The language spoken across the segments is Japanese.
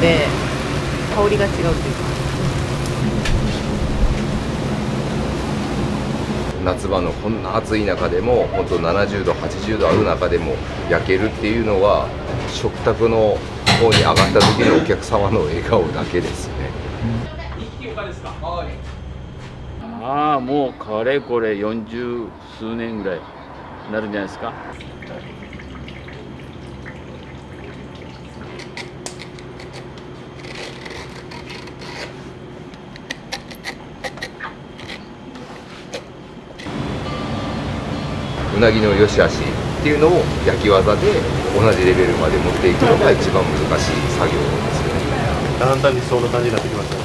で香りが違うというか。夏場のこんな暑い中でも本当70度80度ある中でも焼けるっていうのは食卓の方に上がった時のお客様の笑顔だけですね。ああ、もうかれこれ40数年ぐらいなるんじゃないですか。うなぎの良し悪しっていうのを焼き技で同じレベルまで持っていくのが一番難しい作業ですよね。だんだん理想の感じになってきましたね。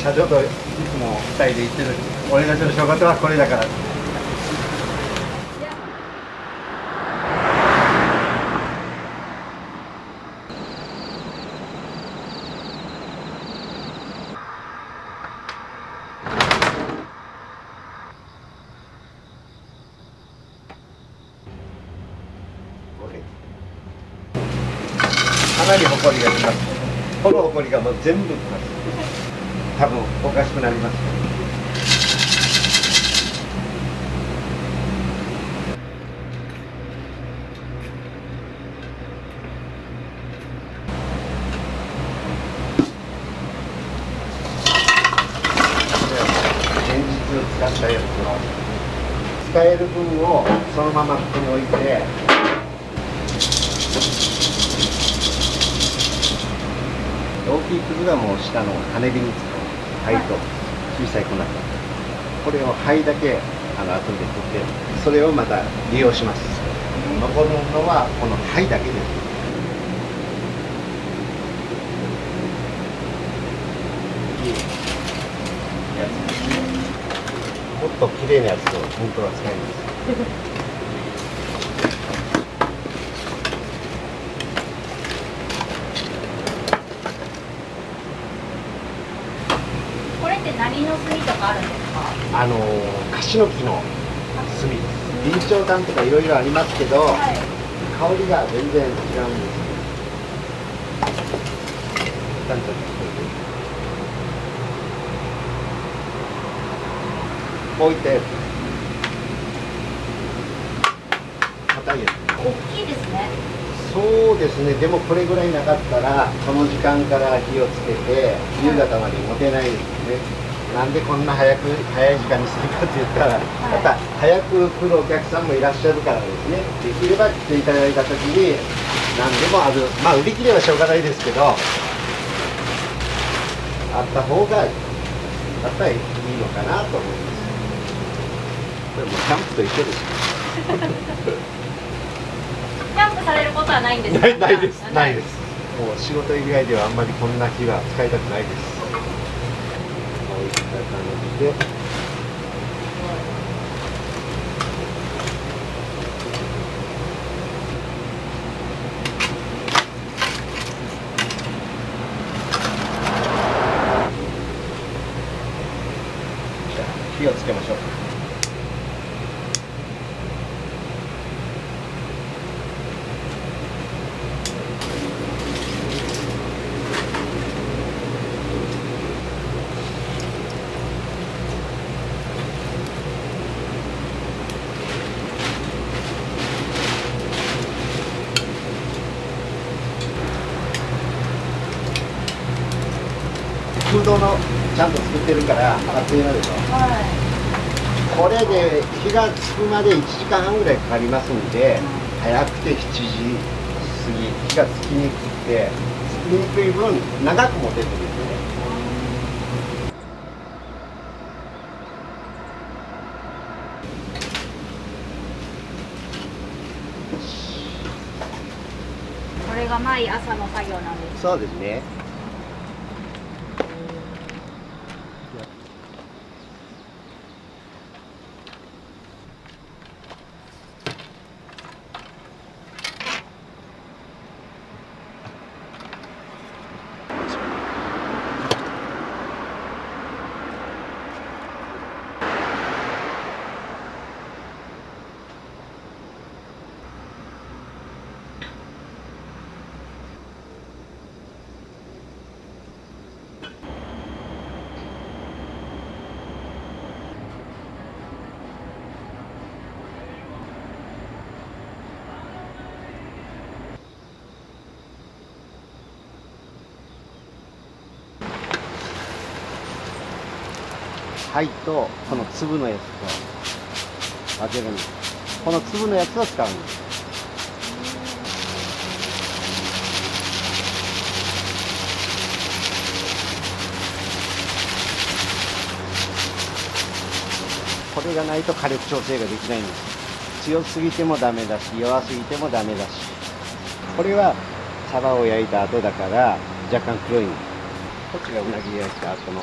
社長といつも2人で言ってる、俺たちの仕事はこれだから。かなりホコリがきます。このホコリがもう全部きます。多分おかしくなります。前日使ったやつを使える分をそのままここに置いて、大きい粒がもう下の羽火に使う灰と小さい粉と、これを灰だけ後で取ってそれをまた利用します。残るのはこの灰だけです。いいやつですね。もっと綺麗なやつを本当は使います。何の炭とかあるんですか？カシの木の炭です。備長炭とかいろいろありますけど、はい、香りが全然違うんです。こういったやつ。硬いやつ。大きいですね。そうですね。でもこれぐらいなかったらこの時間から火をつけて夕方まで持てないですね。なんでこんな早い時間にするかって言ったら、また早く来るお客さんもいらっしゃるからですね。できれば来ていただいた時に何でもある、まあ売り切れはしょうがないですけど、あった方がやっぱりいいのかなと思います。これもキャンプと一緒です。キャンプされることはないんですか？ないです。ないです。もう仕事以外ではあんまりこんな火は使いたくないです。こういった感じで。じゃあ火をつけましょう。フードのちゃんと作ってるから熱いのでしょ、はい、これで火がつくまで1時間半ぐらいかかりますんで、早くて7時過ぎ火がつきにくくて、つきにくい分長く持てるんですよね。これが毎朝の作業なんですか？そうですね。灰とこの粒のやつと分けるんです。この粒のやつを使うんです。これがないと火力調整ができないんです。強すぎてもダメだし、弱すぎてもダメだし。これはサバを焼いた後だから若干黒いんです。こっちがうなぎ焼いた後の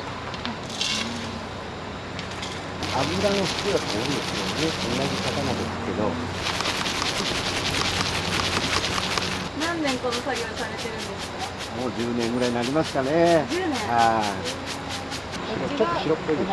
油の質が多いんですよね。同じ魚ですけど。何年この作業されてるんですか？もう10年ぐらいになりますかね。10年。はい。ちょっと白っぽいでしょ。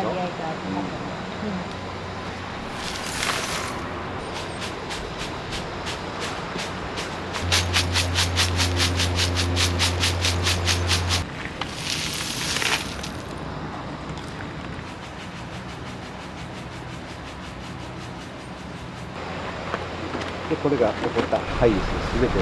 で、これが残った灰ですね、すべて。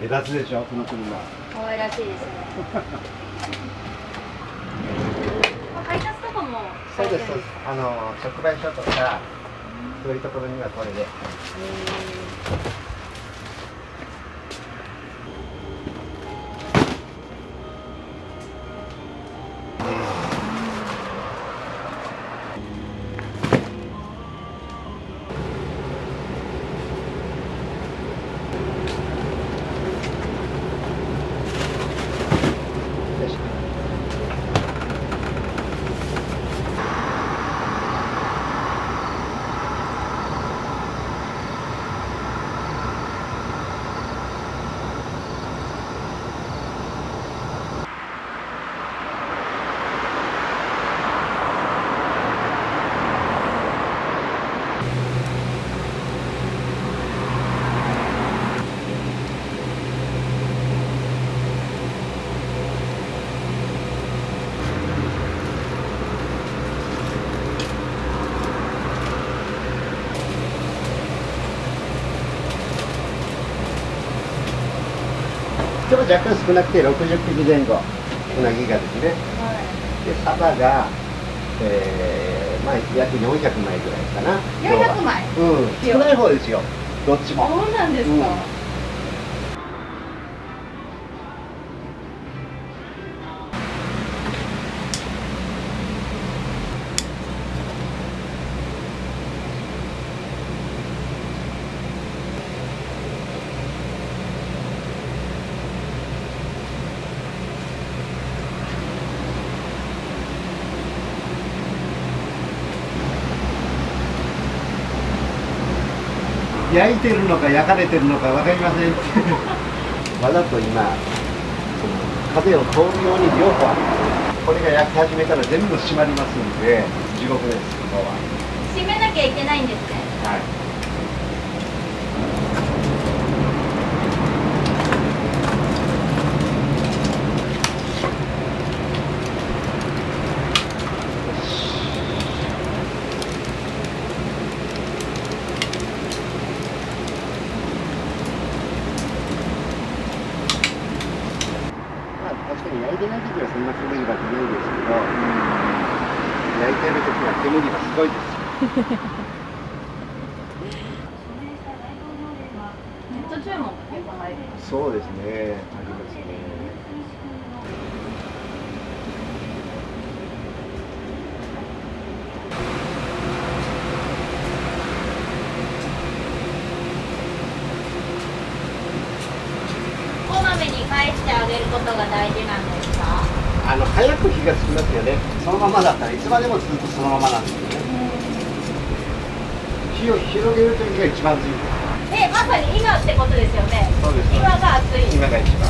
目立つでしょ、この車。可愛らしいですね。配達とかもさそうです、れてるんそうです。直売所とか、そういうところにはこれで。今日は若干少なくて60匹前後、うなぎがですね。で、サバが、まあ、約400枚ぐらいかな。 400枚。うん、少ない方ですよ、どっちも。そうなんですか。焼いてるのか焼かれてるのか分かりませんわざと今風を通るように両方あるんです。これが焼き始めたら全部閉まりますんで地獄です。ここは閉めなきゃいけないんですね。はい。確かに焼いてない時はそんな煙が出ないですけど、焼いてる時は煙がすごいです。ネット注文結構入る。そうですね、ありますね。こまめに返してあげることが大事なんですか？早く火がつきますよね。そのままだったらいつまでもずっとそのままなんですよね。火を広げる時が一番強いです。まさに今ってことですよね。そうです。今が暑い。今が一番。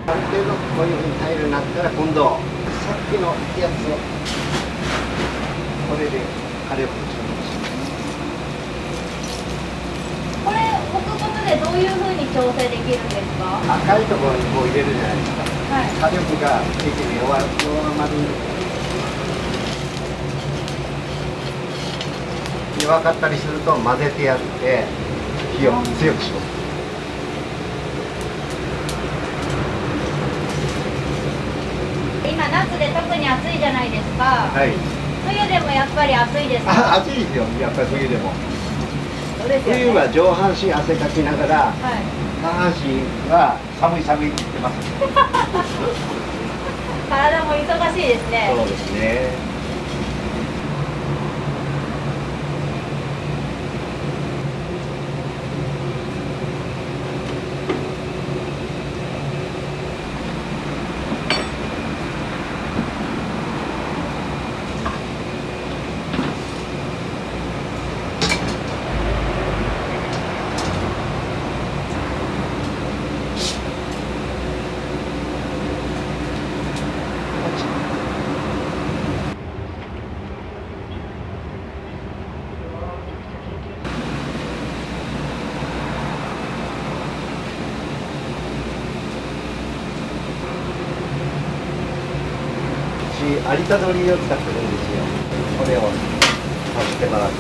ある程度こういうふうにタイルになったら今度さっきのやつをこれで火力を調整します。これ置くことでどういうふうに調整できるんですか？赤いところにこう入れるじゃないですか。はい。火力が一気に弱まるんです。弱かったりすると混ぜてやって火を強くします。今夏で特に暑いじゃないですか。はい。冬でもやっぱり暑いですか？あ、暑いですよ。やっぱり冬でも。そうですよね。冬は上半身汗かきながらはい。下半身は寒い寒いって言ってます。体も忙しいですね。そうですね。有田取りを使ってるんですよ。これを足してもらって。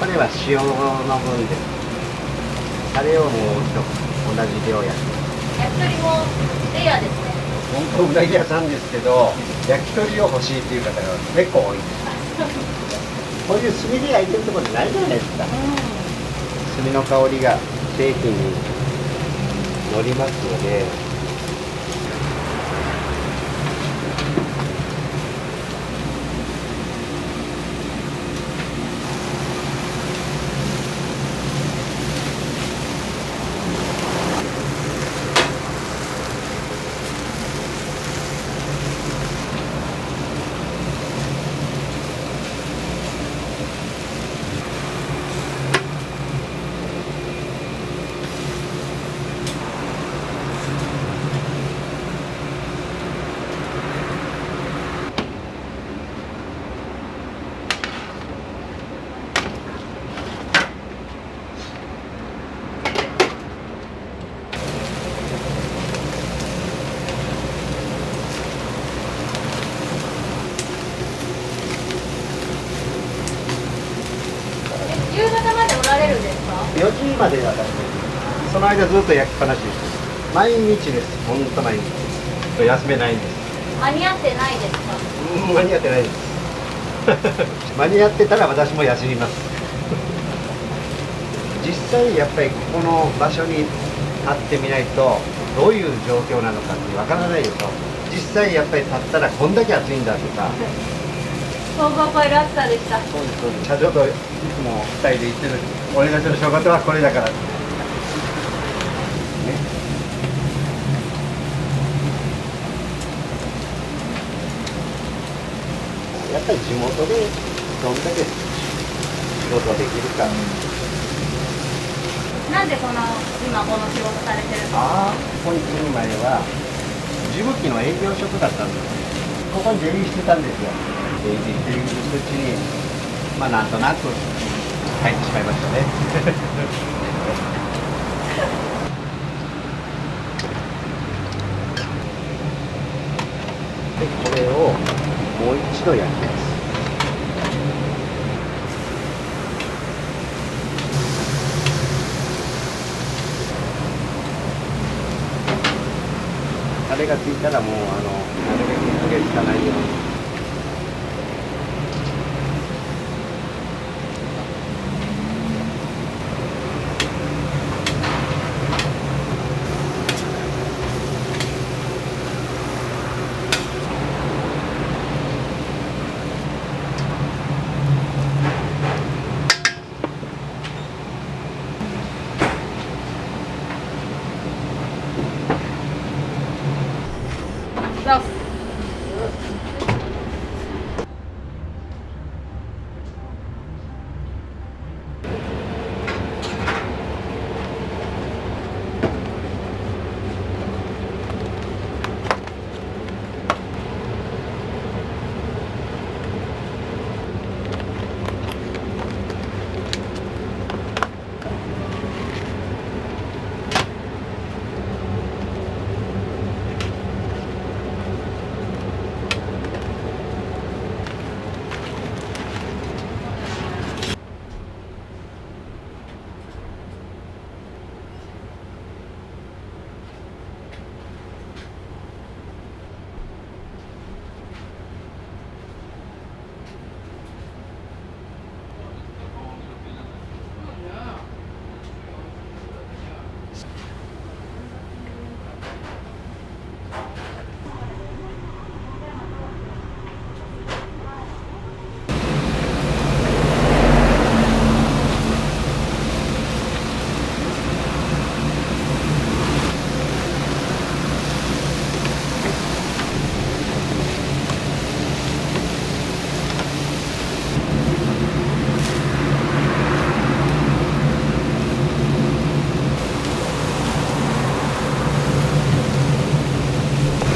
これは塩の分です。タレをもう一度同じ量やって。焼き鳥もレアですね。本当うなぎ屋さんですけど、焼き鳥を欲しいっていう方が結構多いです。こういう炭で焼いてるところないじゃないですか。炭の香りが製品に乗りますので。夕方までおられるんですか4時までだったらその間ずっと焼きっぱなしです。毎日です。本当毎日。休めないんです。間に合ってないですか？間に合ってないです。間に合ってたら私も休みます。実際やっぱりここの場所に立ってみないとどういう状況なのかってわからないでしょ。実際やっぱり立ったらこんだけ暑いんだとか。想像を超える暑さでした。そうですそうです。社長といつも2人で言ってる。俺たちの仕事はこれだから。ね。やっぱり地元でどんだけ仕事できるか。なんで今この仕事されてるんですか？ああ、ここに来る前は地吹きの営業職だったんです。ここに出入りしてたんですよ。出入りしているうちに、まあなんとなく入ってしまいましたね。で、これをもう一度焼きます。タレがついたらもうなるべく焦げつかないように。ます。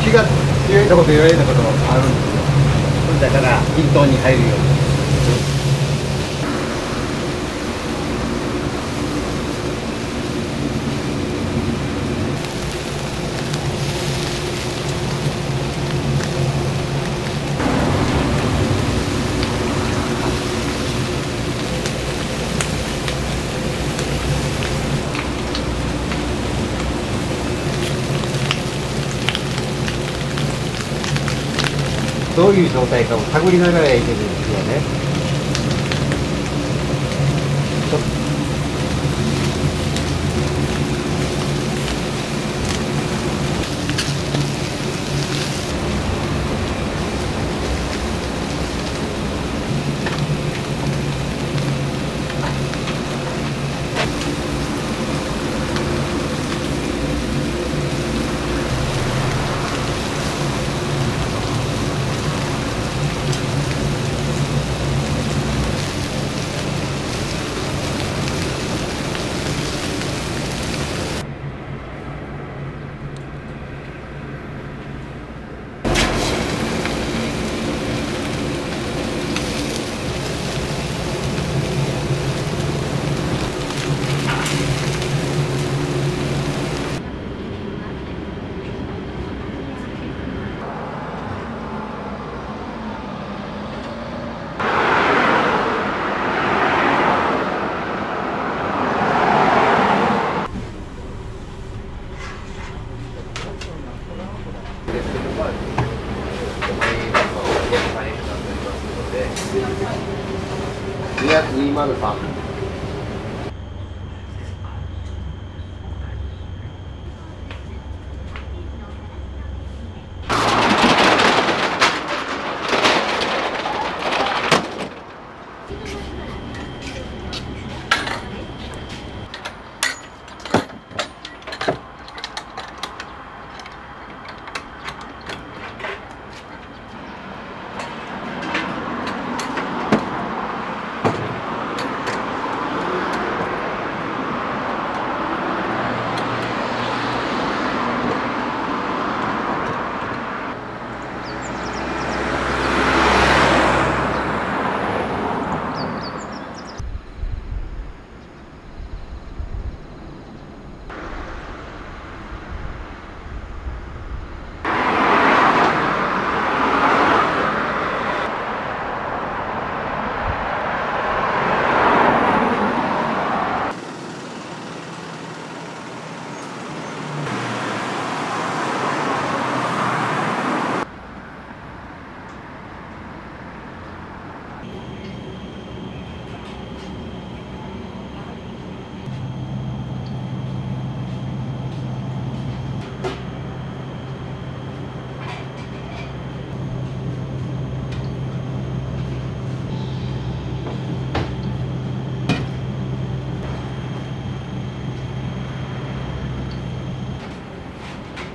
気が強いとこと弱いとことあるんですよ。だから均等に入るように。どういう状態かを探りながら焼いてるんですよね。203。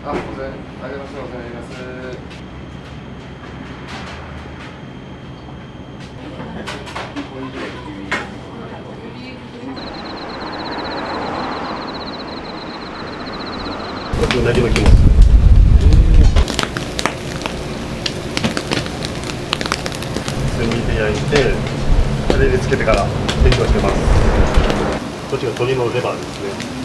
あ、お世話になります。お世話になります。うなぎの肝です。炭で焼いて、タレにつけてから提供してます。こっちが鶏のレバーですね。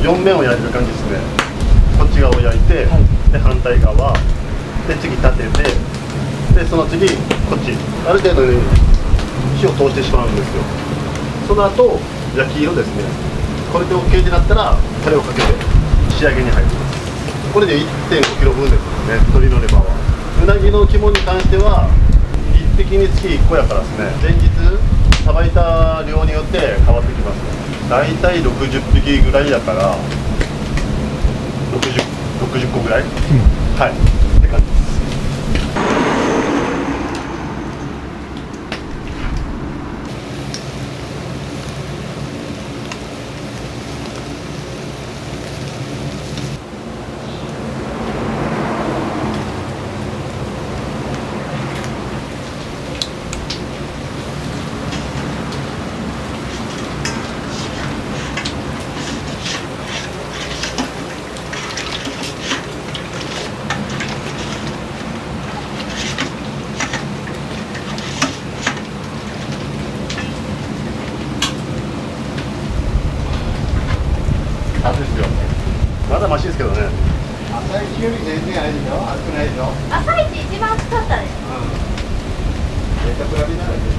4面を焼いてる感じですね。こっち側を焼いて、で反対側で次立てて、でその次こっちある程度に火を通してしまうんですよ。その後焼き色ですね。これで OK になったらタレをかけて仕上げに入ります。これで 1.5 キロ分ですね、鶏のレバーは。うなぎの肝に関しては1匹につき1個やからですね、前日さばいた量によって変わってきます。だいたい60匹ぐらいやから60個ぐらい、はいって感じです。暑いですよ。まだマシですけどね。朝一より全然あれでしょ、暑くないでしょ。朝一一番暑かったです。めっちゃ比べなら全然。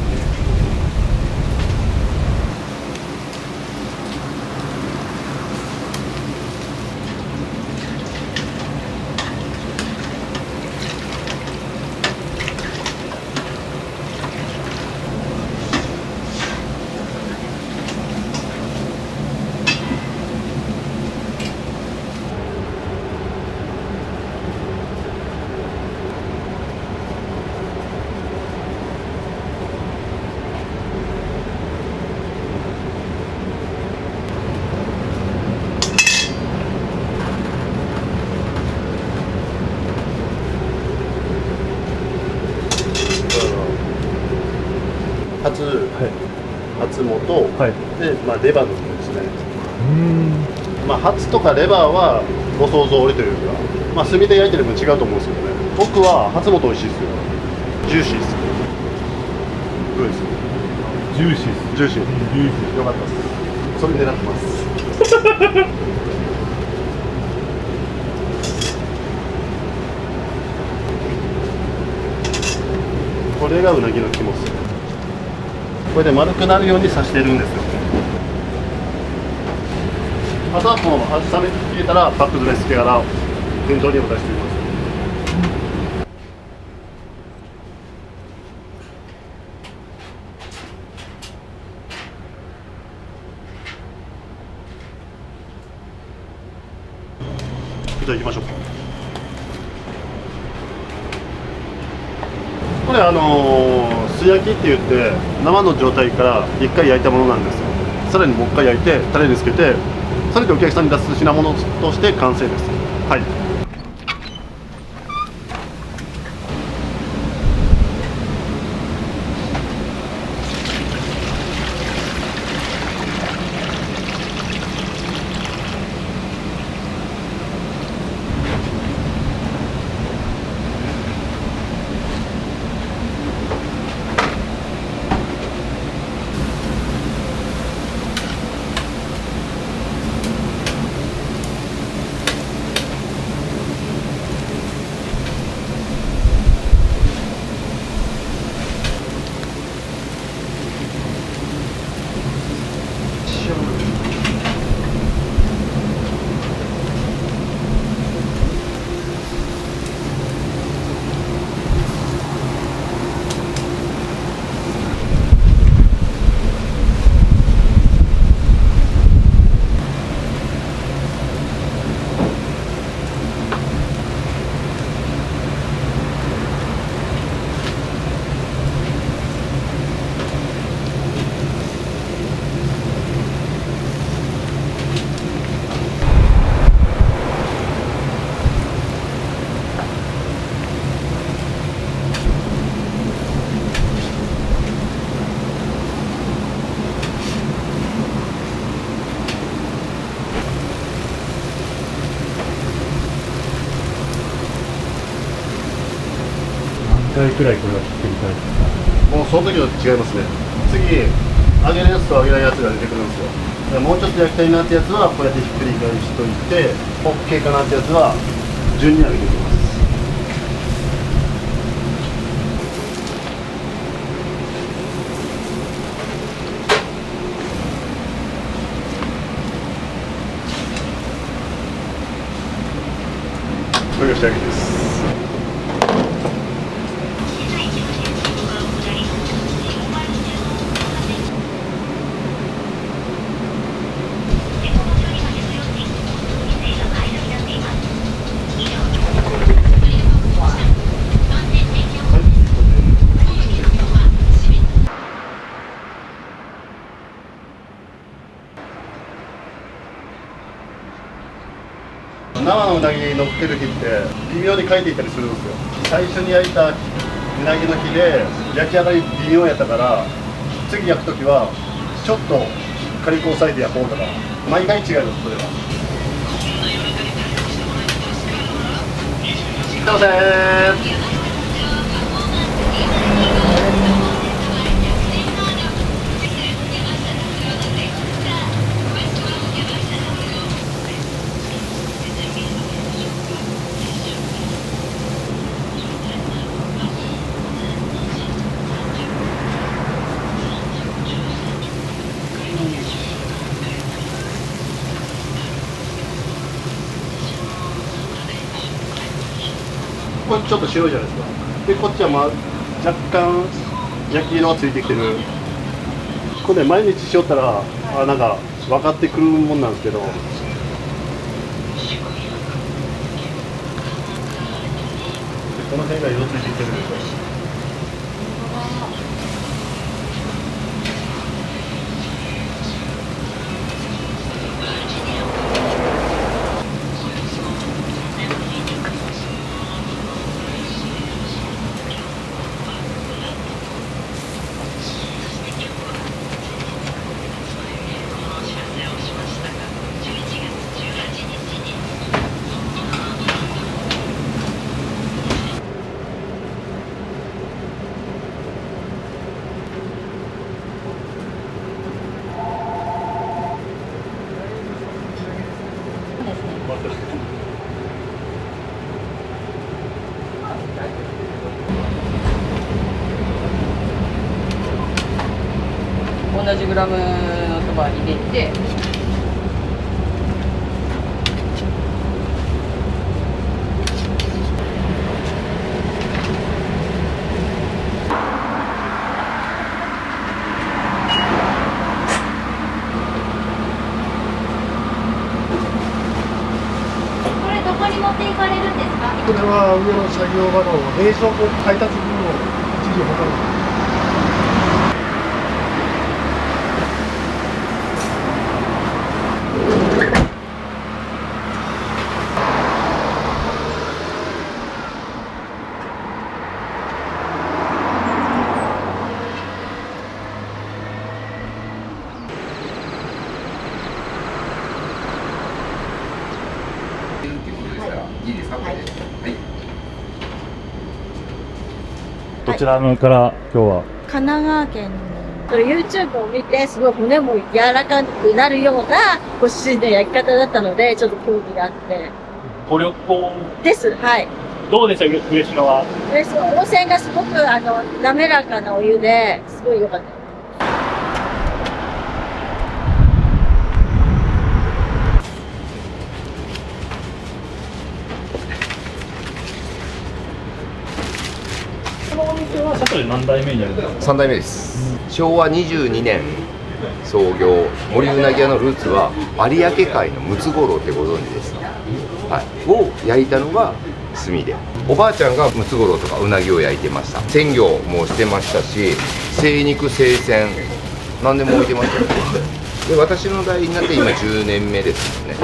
初もと、で、レバーの部分ですね。ハツとかレバーはご想像通りというか、炭で焼いてる分違うと思うんですけどね。僕は初もと美味しいですよ。ジューシーです。どうです？ジューシーです。ジューシー。よかったです。それ狙ってます。これがうなぎの肝です。これで丸くなるように刺してるんですよ。あとはもう冷めてきたらパック詰めしてから店頭にも出しています。じゃあ行きましょうか。これ素焼きって言って生の状態から1回焼いたものなんですよ。さらにもう1回焼いてタレにつけて、それでお客さんに出す品物として完成です。はい。回くらいこれは繰り返す？もうその時と違いますね。次揚げるやつと揚げないやつが出てくるんですよ。だからもうちょっと焼きたいなってやつはこうやってひっくり返しといて、 OK かなってやつは順に揚げていきます。これが仕上げです。生のうなぎに乗っける日って微妙に変えていったりするんですよ。最初に焼いたうなぎの日で焼き上がり微妙やったから、次焼く時はちょっと軽く押さえて焼こうとか、毎回違います。それはすいません。これちょっと白いじゃないですか。でこっちはまあ若干焼き色がついてきてる。これね、毎日しよったらなんか分かってくるもんなんですけど、この辺が色ついてきてるでしょ。同じグラムのそば入れて、これどこに持っていかれるんですか？これは上の作業場の冷蔵庫配達分を一時保管。どちらから今日は？神奈川県の YouTube を見てすごい骨も柔らかくなるようなご主人の焼き方だったのでちょっと興味があってご旅行です。はい。どうでした嬉野は？温泉がすごく滑らかなお湯ですごい良かった。このお店は社長で何代目になるんですか？ 3代目です、昭和22年創業、森うなぎ屋のルーツは有明海のムツゴロウってご存知ですか、はい、を焼いたのが炭で、おばあちゃんがムツゴロウとかうなぎを焼いてました。鮮魚もしてましたし、精肉生鮮何でも置いてましたよね。で私の代になって今10年目ですもんね。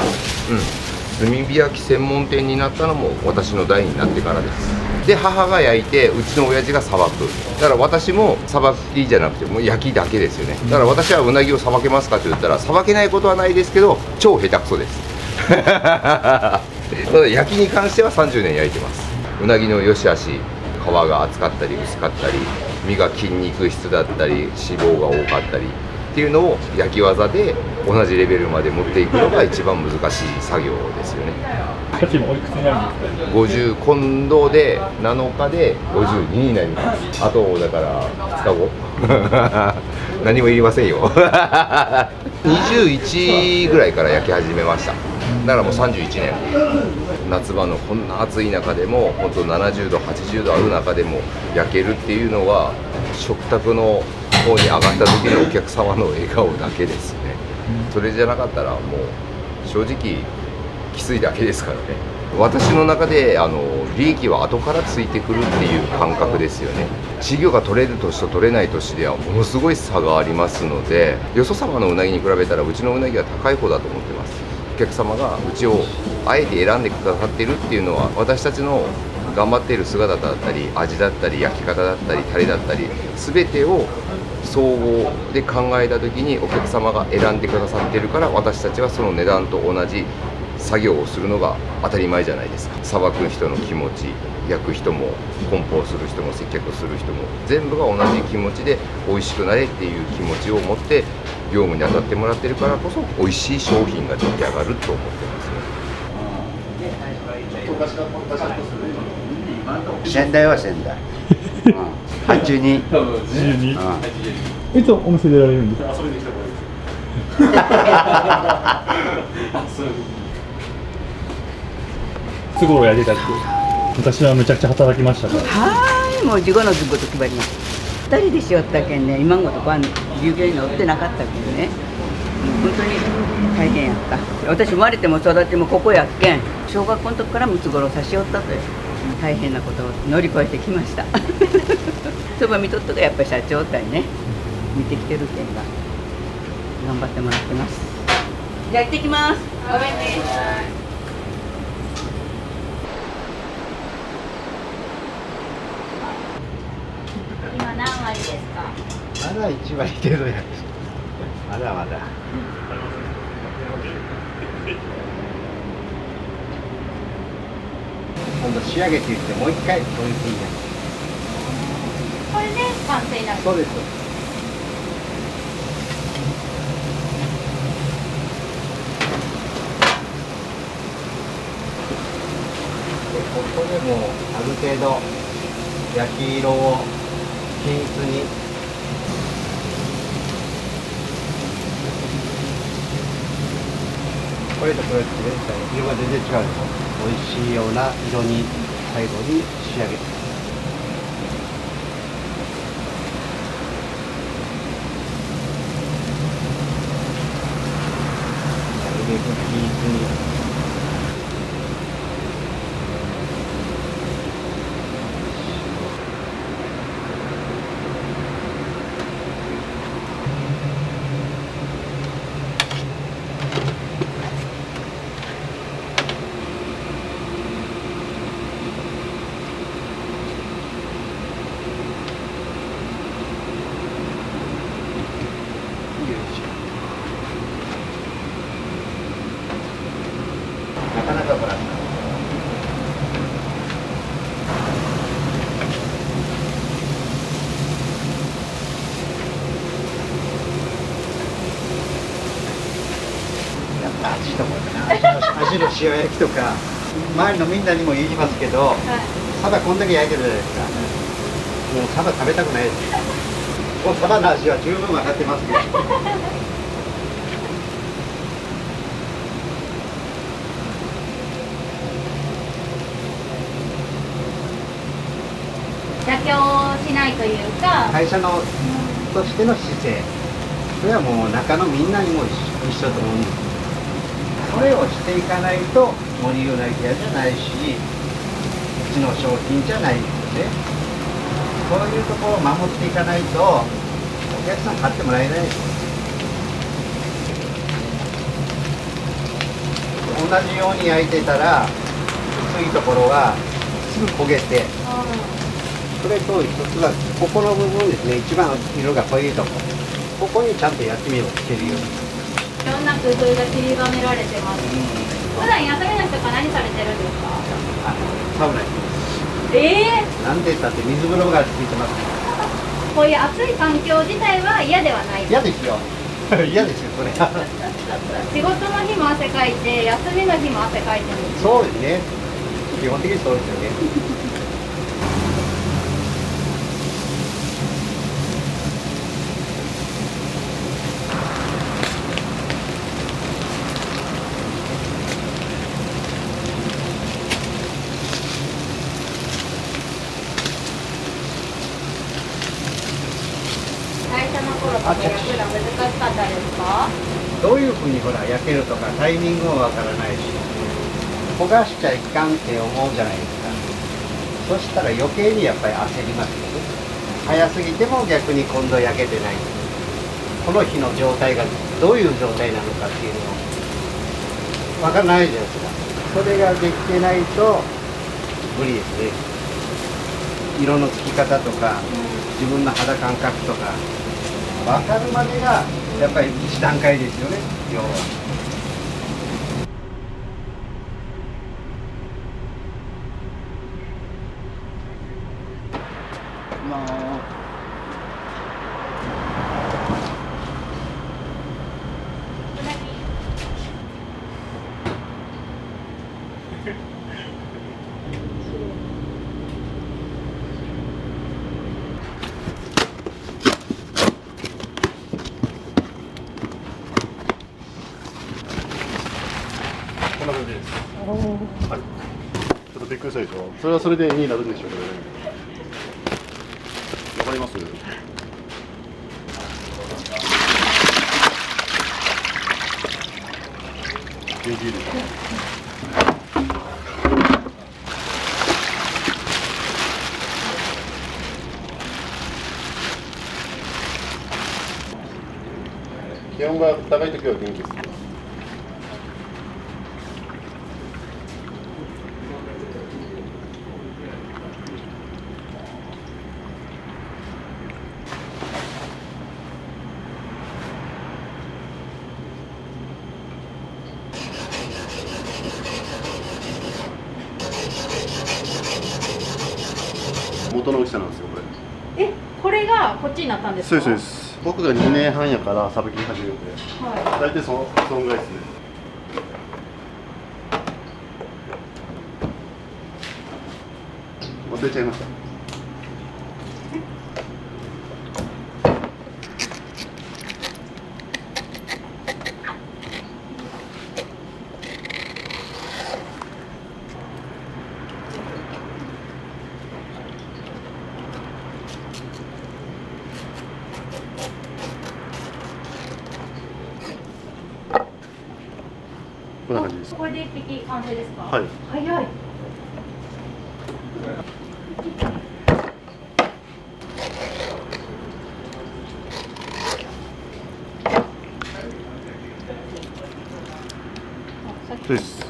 炭火焼き専門店になったのも私の代になってからです。で母が焼いてうちの親父がさばく。だから私もさばきじゃなくてもう焼きだけですよね。だから私はうなぎをさばけますかと言ったらさばけないことはないですけど超下手くそですただ焼きに関しては30年焼いてます。うなぎの良し悪し皮が厚かったり薄かったり、身が筋肉質だったり脂肪が多かったりっていうのを焼き技で同じレベルまで持っていくのが一番難しい作業ですよね。社長今おいくつになるんですか50今度で7日で52になります。あとだから2日後何も言いませんよ21ぐらいから焼き始めました。だからもう31年、夏場のこんな暑い中でも本当70度80度ある中でも焼けるっていうのは食卓の方に上がった時のお客様の笑顔だけですね。それじゃなかったらもう正直きついだけですからね。私の中で利益は後からついてくるっていう感覚ですよね。稚魚が取れる年と取れない年ではものすごい差がありますので、よそ様のうなぎに比べたらうちのうなぎは高い方だと思ってます。お客様がうちをあえて選んでくださってるっていうのは、私たちの頑張っている姿だったり味だったり焼き方だったりタレだったり全てを総合で考えた時にお客様が選んでくださってるから、私たちはその値段と同じ作業をするのが当たり前じゃないですか。さばく人の気持ち、焼く人も梱包する人も接客する人も全部が同じ気持ちで美味しくなれっていう気持ちを持って業務に当たってもらってるからこそ美味しい商品が出来上がると思ってますよ。仙台は仙台。82。いつお店出られるんですか？遊びに来た方がいいです都合やりたって昔はめちゃくちゃ働きましたから。はい、もう事故のずっと決まります。2人でしよったけんね、今ごとこは従業員乗ってなかったけんね、もう本当に大変やった。私生まれても育ってもここやっけん、小学校の時からムツゴロウさしよったという大変なことを乗り越えてきましたそば見とっとがやっぱり社長たいね、見てきてるけんが頑張ってもらってます。じゃあ行ってきます。ごめんね。今何割ですか？まだ1割程度や。まだまだ。今度仕上げていってもう一回そういうふうにやる。これで完成になる。そうです。でここでもある程度焼き色を均一に。これとこれって色が全然違うでしょ。美味しいような色に最後に仕上げて。なるべく均一に。なかなかほら。やっぱ味とかな。味の塩焼きとか、周りのみんなにも言いますけど、サバこんだけ焼いてるじゃないですか。もうサバ食べたくないです。もうサバの味は十分分かってますけど。妥協しないというか、会社のとしての姿勢、それはもう中のみんなにも一緒と思うんです。それをしていかないと森うなぎ屋じゃないし、うちの商品じゃないんですよね。そういうところを守っていかないとお客さん買ってもらえないです。同じように焼いてたら薄いところがすぐ焦げて、それと一つはここの部分ですね、一番色が濃いところ、ここにちゃんと焼き目をつけるように。いろんな工夫が散りばめられてます。普段休みの日とか何されてるんですか？サウナに。なんて言ったって水風呂がついてます。こういう暑い環境自体は嫌ではない嫌ですよ。嫌ですよ、それは。仕事の日も汗かいて休みの日も汗かいてるんです。そうですね。基本的にそうですよね。最初の頃とか焼くの難しかったですか？どういうふうにほら焼けるとかタイミングもわからないし、焦がしちゃいかんって思うじゃないですか。そしたら余計にやっぱり焦りますよね。早すぎても逆に今度焼けてない。この日の状態がどういう状態なのかっていうのわからないじゃないですか。それができてないと無理ですね。色のつき方とか自分の肌感覚とか分かるまでがやっぱり一段階ですよね、要は。こんな感じです。はい。ちょっとびっくりしたでしょ。それはそれで絵になるんでしょうけどね。わかります？元気いいですか？気温が高いときは元気です。元の大きさなんですよ、これ。これがこっちになったんですか？そうです、そうです。僕が2年半やからさばき始めて、は大体そのぐらいですね。忘れちゃいました。こんな感じです。これで一匹完成ですか？はい。早い。そうです。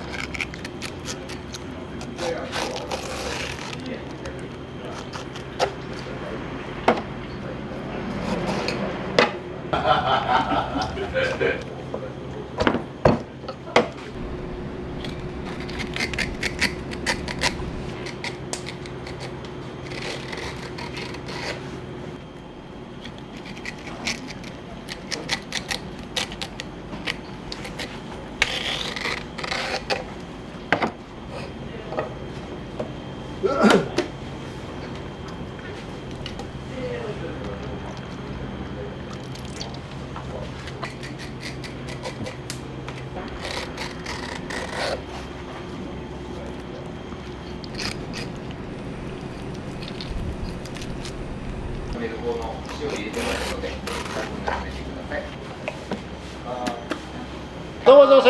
どうもどうも。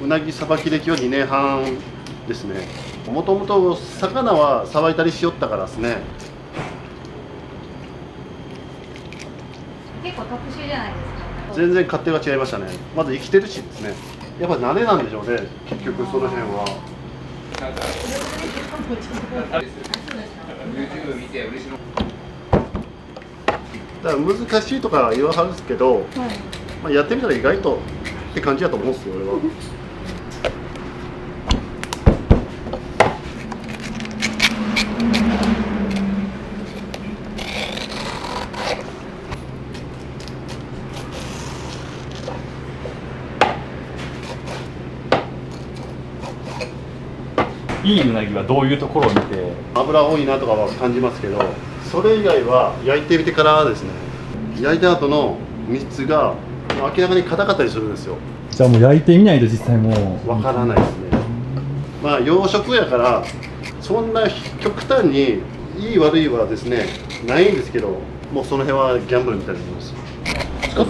うなぎさばき歴は2年半ですね。もともと魚はさばいたりしよったからですね。結構特殊じゃないですか？全然勝手が違いましたね。まず生きてるしですね。やっぱ慣れなんでしょうね。結局その辺は。だから難しいとか言わはるんですけど、まあ、やってみたら意外とって感じだと思うんですよ、俺は。いいうなぎはどういうところを見て？脂多いなとかは感じますけど、それ以外は焼いてみてからですね。焼いた後の蜜が明らかに硬かったりするんですよ。じゃあもう焼いてみないと実際もうわからないですね。まあ養殖やからそんな極端にいい悪いはですねないんですけど、もうその辺はギャンブルみたいなものです。今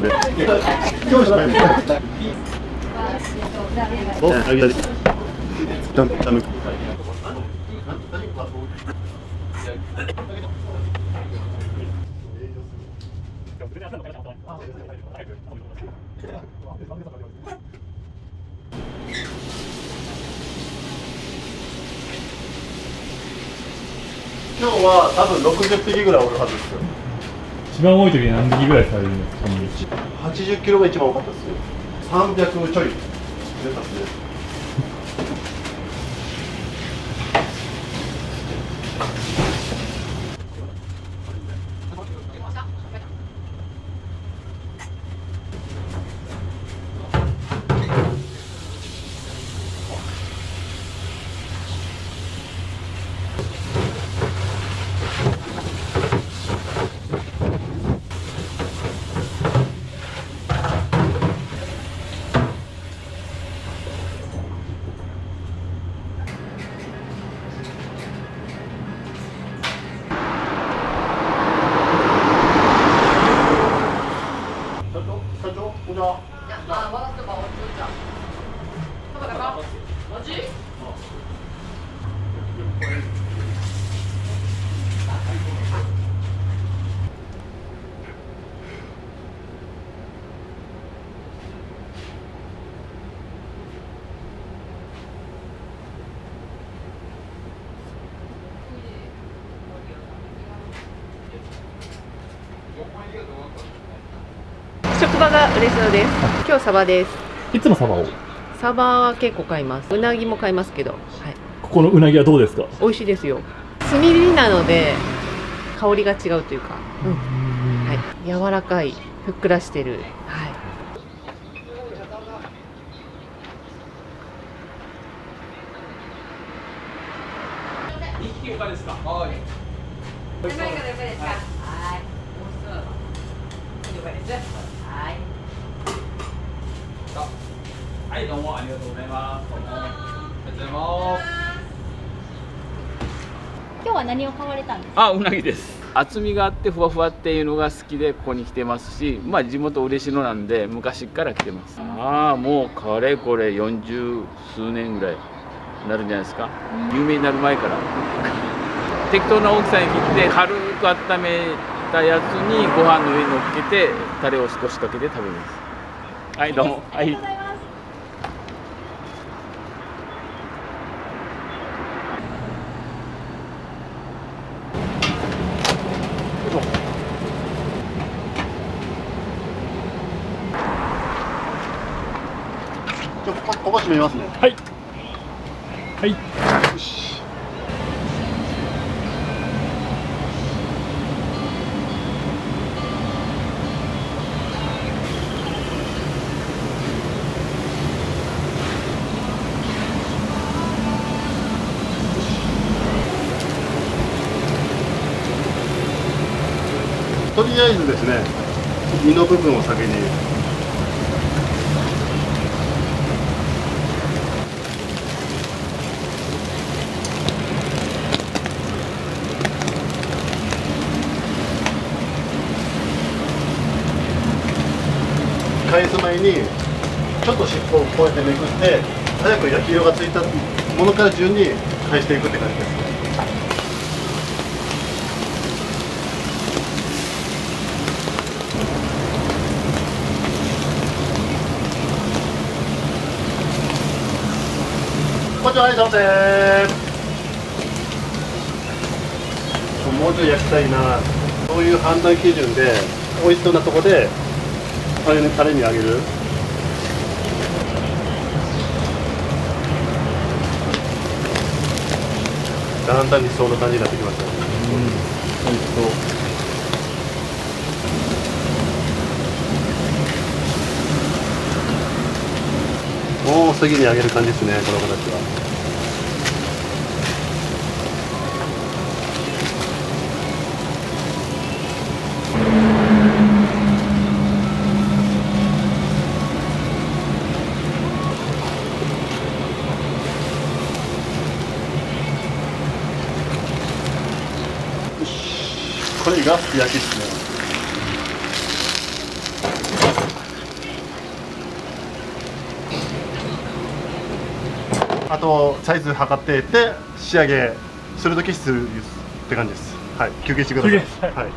日は多分60匹ぐらいおるはずですよ。一番多い時に何匹ぐらいされるんですか？80キロが一番多かったですよ。300ちょい出たっすね。職場が嬉しそうです。今日サバです。いつもサバを？サバは結構買います。うなぎも買いますけど、はい、ここのうなぎはどうですか？美味しいですよ。炭火なので香りが違うというか、はい、柔らかい、ふっくらしてる。はい。いかがですか？はい。いかがですか？はい。了解です。はい。はい、どうもありがとうございます。どうもありがとうございます。今日は何を買われたんですか？あ、うなぎです。厚みがあってふわふわっていうのが好きでここに来てますし、まあ地元嬉野なんで昔から来てます。ああ、もうかれこれ40数年ぐらいなるんじゃないですか。有名になる前から適当な大きさに切って軽く温めたやつにご飯の上に乗っけてタレを少しかけて食べます。はい、どうも。はい。ここ閉めますね。はい。はい。よし。とりあえずですね、身の部分を先に。返す前にちょっと尻尾をこうやってめくって早く焼き色がついたものから順に返していくって感じです。こちらです。もうちょい焼きたいな、そういう判断基準で美味しそうなとこでタレにあげる。だんだん理想の感じになってきましたね。美味しそう。もう次にあげる感じですね、この子たちは。がすき焼きですね。あとサイズ測っていって仕上げするときするって感じです。はい、休憩してください。はい。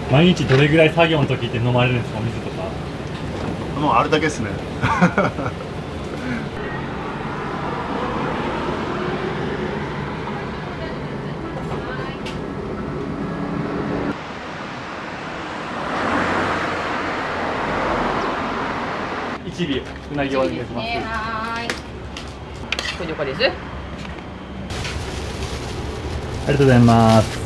毎日どれぐらい作業の時って飲まれるんですか、お水とか。もうあれだけですね。1尾うなぎをお願いします。はーい。藤岡です。ありがとうございます。